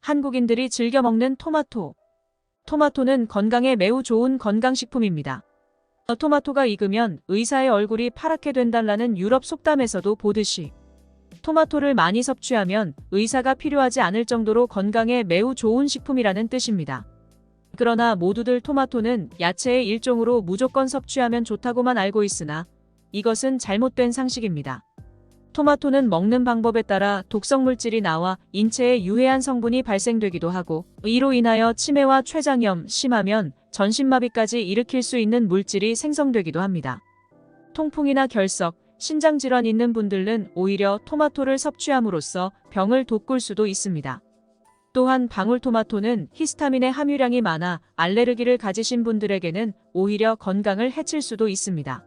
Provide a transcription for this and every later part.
한국인들이 즐겨 먹는 토마토. 토마토는 건강에 매우 좋은 건강식품입니다. 토마토가 익으면 의사의 얼굴이 파랗게 된다라는 유럽 속담에서도 보듯이 토마토를 많이 섭취하면 의사가 필요하지 않을 정도로 건강에 매우 좋은 식품이라는 뜻입니다. 그러나 모두들 토마토는 야채의 일종으로 무조건 섭취하면 좋다고만 알고 있으나 이것은 잘못된 상식입니다. 토마토는 먹는 방법에 따라 독성물질이 나와 인체에 유해한 성분이 발생되기도 하고 이로 인하여 치매와 췌장염, 심하면 전신마비까지 일으킬 수 있는 물질이 생성되기도 합니다. 통풍이나 결석, 신장질환 있는 분들은 오히려 토마토를 섭취함으로써 병을 돋굴 수도 있습니다. 또한 방울토마토는 히스타민의 함유량이 많아 알레르기를 가지신 분들에게는 오히려 건강을 해칠 수도 있습니다.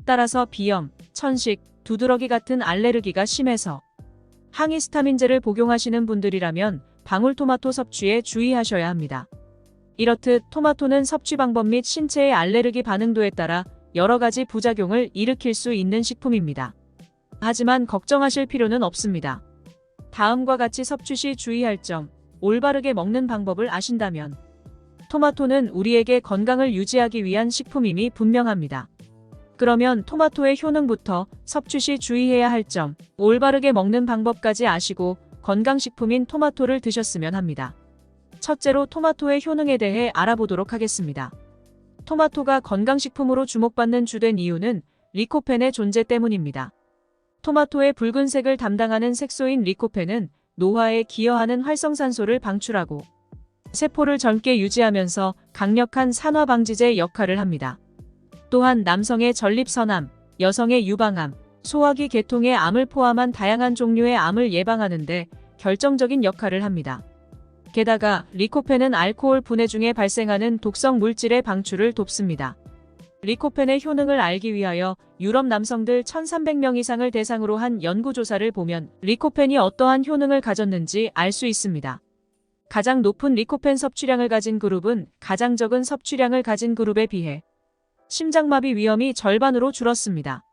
따라서 비염, 천식, 두드러기 같은 알레르기가 심해서 항히스타민제를 복용하시는 분들이라면 방울토마토 섭취에 주의하셔야 합니다. 이렇듯 토마토는 섭취 방법 및 신체의 알레르기 반응도에 따라 여러 가지 부작용을 일으킬 수 있는 식품입니다. 하지만 걱정하실 필요는 없습니다. 다음과 같이 섭취 시 주의할 점, 올바르게 먹는 방법을 아신다면 토마토는 우리에게 건강을 유지하기 위한 식품임이 분명합니다. 그러면 토마토의 효능부터 섭취 시 주의해야 할 점, 올바르게 먹는 방법까지 아시고 건강식품인 토마토를 드셨으면 합니다. 첫째로 토마토의 효능에 대해 알아보도록 하겠습니다. 토마토가 건강식품으로 주목받는 주된 이유는 리코펜의 존재 때문입니다. 토마토의 붉은색을 담당하는 색소인 리코펜은 노화에 기여하는 활성산소를 방출하고 세포를 젊게 유지하면서 강력한 산화방지제 역할을 합니다. 또한 남성의 전립선암, 여성의 유방암, 소화기 계통의 암을 포함한 다양한 종류의 암을 예방하는 데 결정적인 역할을 합니다. 게다가 리코펜은 알코올 분해 중에 발생하는 독성 물질의 방출을 돕습니다. 리코펜의 효능을 알기 위하여 유럽 남성들 1,300명 이상을 대상으로 한 연구조사를 보면 리코펜이 어떠한 효능을 가졌는지 알 수 있습니다. 가장 높은 리코펜 섭취량을 가진 그룹은 가장 적은 섭취량을 가진 그룹에 비해 심장마비 위험이 절반으로 줄었습니다.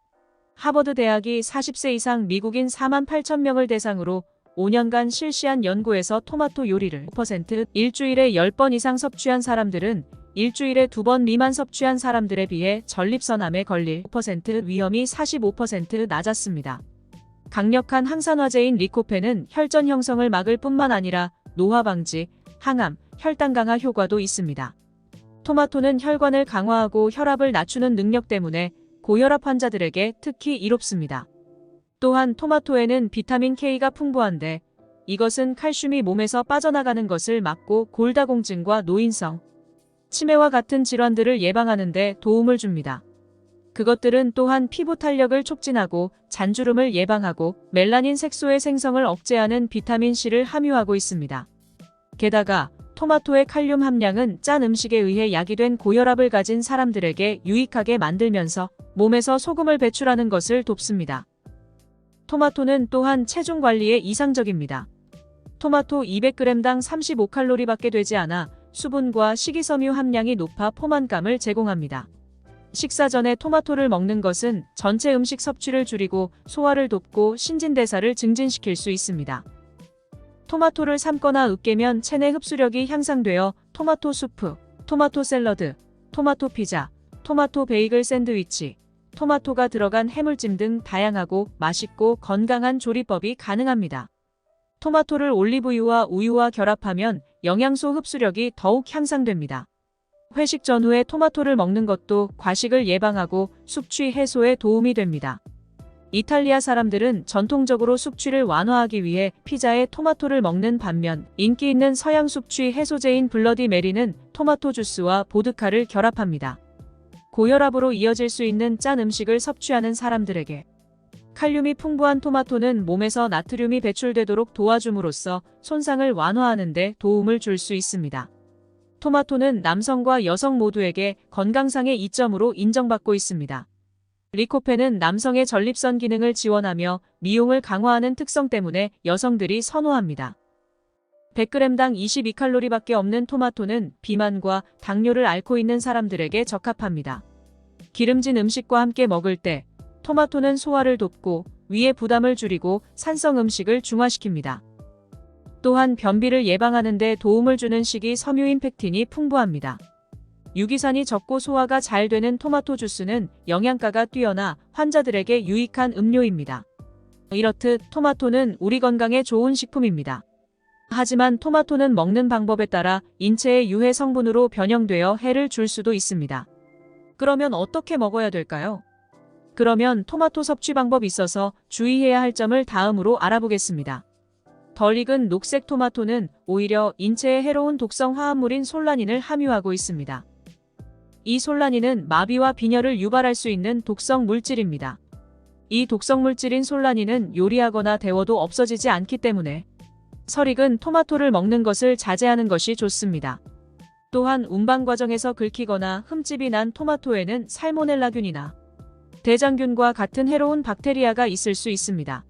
하버드 대학이 40세 이상 미국인 48,000명을 대상으로 5년간 실시한 연구에서 토마토 요리를 5%, 일주일에 10번 이상 섭취한 사람들은 일주일에 2번 미만 섭취한 사람들에 비해 전립선암에 걸릴 5% 위험이 45% 낮았습니다. 강력한 항산화제인 리코펜은 혈전 형성을 막을 뿐만 아니라 노화 방지, 항암, 혈당 강화 효과도 있습니다. 토마토는 혈관을 강화하고 혈압을 낮추는 능력 때문에 고혈압 환자들에게 특히 이롭습니다. 또한 토마토에는 비타민 K가 풍부한데 이것은 칼슘이 몸에서 빠져나가는 것을 막고 골다공증과 노인성, 치매와 같은 질환들을 예방하는 데 도움을 줍니다. 그것들은 또한 피부 탄력을 촉진하고 잔주름을 예방하고 멜라닌 색소의 생성을 억제하는 비타민C를 함유하고 있습니다. 게다가 토마토의 칼륨 함량은 짠 음식에 의해 야기된 고혈압을 가진 사람들에게 유익하게 만들면서 몸에서 소금을 배출하는 것을 돕습니다. 토마토는 또한 체중 관리에 이상적입니다. 토마토 200g당 35칼로리밖에 되지 않아 수분과 식이섬유 함량이 높아 포만감을 제공합니다. 식사 전에 토마토를 먹는 것은 전체 음식 섭취를 줄이고 소화를 돕고 신진대사를 증진시킬 수 있습니다. 토마토를 삶거나 으깨면 체내 흡수력이 향상되어 토마토 수프, 토마토 샐러드, 토마토 피자, 토마토 베이글 샌드위치, 토마토가 들어간 해물찜 등 다양하고 맛있고 건강한 조리법이 가능합니다. 토마토를 올리브유와 우유와 결합하면 영양소 흡수력이 더욱 향상됩니다. 회식 전후에 토마토를 먹는 것도 과식을 예방하고 숙취 해소에 도움이 됩니다. 이탈리아 사람들은 전통적으로 숙취를 완화하기 위해 피자에 토마토를 먹는 반면 인기 있는 서양 숙취 해소제인 블러디 메리는 토마토 주스와 보드카를 결합합니다. 고혈압으로 이어질 수 있는 짠 음식을 섭취하는 사람들에게 칼륨이 풍부한 토마토는 몸에서 나트륨이 배출되도록 도와줌으로써 손상을 완화하는 데 도움을 줄 수 있습니다. 토마토는 남성과 여성 모두에게 건강상의 이점으로 인정받고 있습니다. 리코펜은 남성의 전립선 기능을 지원하며 미용을 강화하는 특성 때문에 여성들이 선호합니다. 100g당 22칼로리밖에 없는 토마토는 비만과 당뇨를 앓고 있는 사람들에게 적합합니다. 기름진 음식과 함께 먹을 때 토마토는 소화를 돕고 위의 부담을 줄이고 산성 음식을 중화시킵니다. 또한 변비를 예방하는 데 도움을 주는 식이섬유인 팩틴이 풍부합니다. 유기산이 적고 소화가 잘 되는 토마토 주스는 영양가가 뛰어나 환자들에게 유익한 음료입니다. 이렇듯 토마토는 우리 건강에 좋은 식품입니다. 하지만 토마토는 먹는 방법에 따라 인체의 유해 성분으로 변형되어 해를 줄 수도 있습니다. 그러면 어떻게 먹어야 될까요? 그러면 토마토 섭취 방법이 있어서 주의해야 할 점을 다음으로 알아보겠습니다. 덜 익은 녹색 토마토는 오히려 인체에 해로운 독성 화합물인 솔라닌을 함유하고 있습니다. 이 솔라닌은 마비와 빈혈을 유발할 수 있는 독성 물질입니다. 이 독성 물질인 솔라닌은 요리하거나 데워도 없어지지 않기 때문에 설익은 토마토를 먹는 것을 자제하는 것이 좋습니다. 또한 운반 과정에서 긁히거나 흠집이 난 토마토에는 살모넬라균이나 대장균과 같은 해로운 박테리아가 있을 수 있습니다.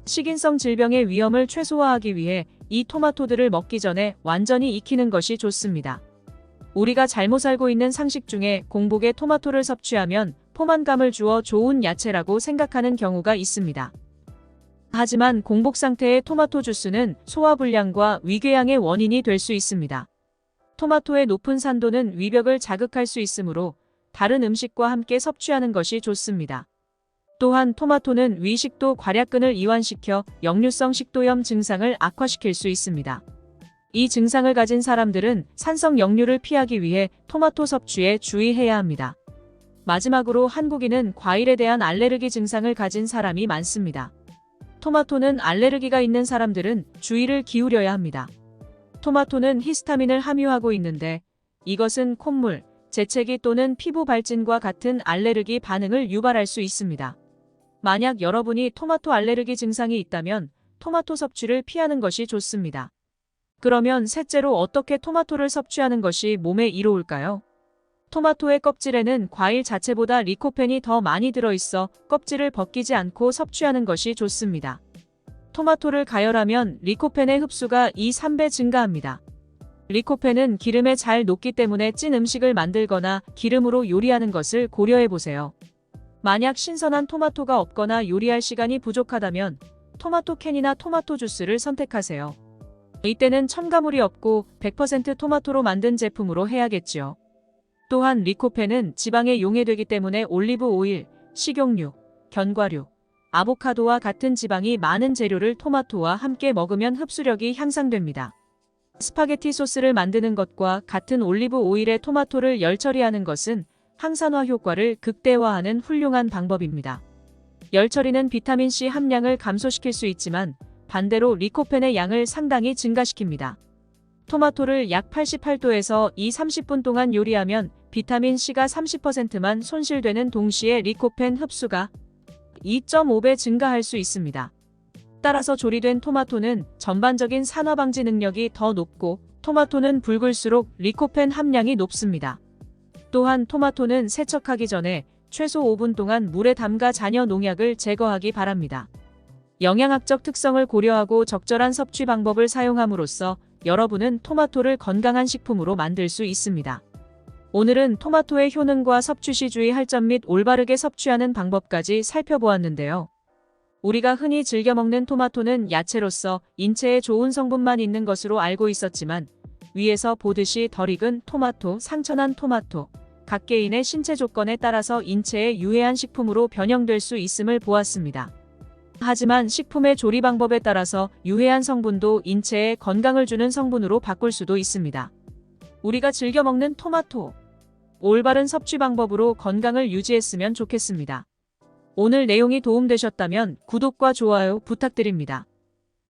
식인성 질병의 위험을 최소화하기 위해 이 토마토들을 먹기 전에 완전히 익히는 것이 좋습니다. 우리가 잘못 알고 있는 상식 중에 공복에 토마토를 섭취하면 포만감을 주어 좋은 야채라고 생각하는 경우가 있습니다. 하지만 공복 상태의 토마토 주스는 소화불량과 위궤양의 원인이 될 수 있습니다. 토마토의 높은 산도는 위벽을 자극할 수 있으므로 다른 음식과 함께 섭취하는 것이 좋습니다. 또한 토마토는 위식도 괄약근을 이완시켜 역류성 식도염 증상을 악화시킬 수 있습니다. 이 증상을 가진 사람들은 산성 역류를 피하기 위해 토마토 섭취에 주의해야 합니다. 마지막으로 한국인은 과일에 대한 알레르기 증상을 가진 사람이 많습니다. 토마토는 알레르기가 있는 사람들은 주의를 기울여야 합니다. 토마토는 히스타민을 함유하고 있는데 이것은 콧물, 재채기 또는 피부 발진과 같은 알레르기 반응을 유발할 수 있습니다. 만약 여러분이 토마토 알레르기 증상이 있다면 토마토 섭취를 피하는 것이 좋습니다. 그러면 셋째로 어떻게 토마토를 섭취하는 것이 몸에 이로울까요? 토마토의 껍질에는 과일 자체보다 리코펜이 더 많이 들어있어 껍질을 벗기지 않고 섭취하는 것이 좋습니다. 토마토를 가열하면 리코펜의 흡수가 2~3배 증가합니다. 리코펜은 기름에 잘 녹기 때문에 찐 음식을 만들거나 기름으로 요리하는 것을 고려해보세요. 만약 신선한 토마토가 없거나 요리할 시간이 부족하다면 토마토 캔이나 토마토 주스를 선택하세요. 이때는 첨가물이 없고 100% 토마토로 만든 제품으로 해야겠지요. 또한 리코펜은 지방에 용해되기 때문에 올리브 오일, 식용유, 견과류, 아보카도와 같은 지방이 많은 재료를 토마토와 함께 먹으면 흡수력이 향상됩니다. 스파게티 소스를 만드는 것과 같은 올리브 오일에 토마토를 열 처리하는 것은 항산화 효과를 극대화하는 훌륭한 방법입니다. 열 처리는 비타민C 함량을 감소시킬 수 있지만 반대로 리코펜의 양을 상당히 증가시킵니다. 토마토를 약 88도에서 2~30분 동안 요리하면 비타민C가 30%만 손실되는 동시에 리코펜 흡수가 2.5배 증가할 수 있습니다. 따라서 조리된 토마토는 전반적인 산화 방지 능력이 더 높고 토마토는 붉을수록 리코펜 함량이 높습니다. 또한 토마토는 세척하기 전에 최소 5분 동안 물에 담가 잔여 농약을 제거하기 바랍니다. 영양학적 특성을 고려하고 적절한 섭취 방법을 사용함으로써 여러분은 토마토를 건강한 식품으로 만들 수 있습니다. 오늘은 토마토의 효능과 섭취 시 주의할 점 및 올바르게 섭취하는 방법까지 살펴보았는데요. 우리가 흔히 즐겨 먹는 토마토는 야채로서 인체에 좋은 성분만 있는 것으로 알고 있었지만 위에서 보듯이 덜 익은 토마토, 상처난 토마토, 각 개인의 신체 조건에 따라서 인체에 유해한 식품으로 변형될 수 있음을 보았습니다. 하지만 식품의 조리 방법에 따라서 유해한 성분도 인체에 건강을 주는 성분으로 바꿀 수도 있습니다. 우리가 즐겨 먹는 토마토, 올바른 섭취 방법으로 건강을 유지했으면 좋겠습니다. 오늘 내용이 도움되셨다면 구독과 좋아요 부탁드립니다.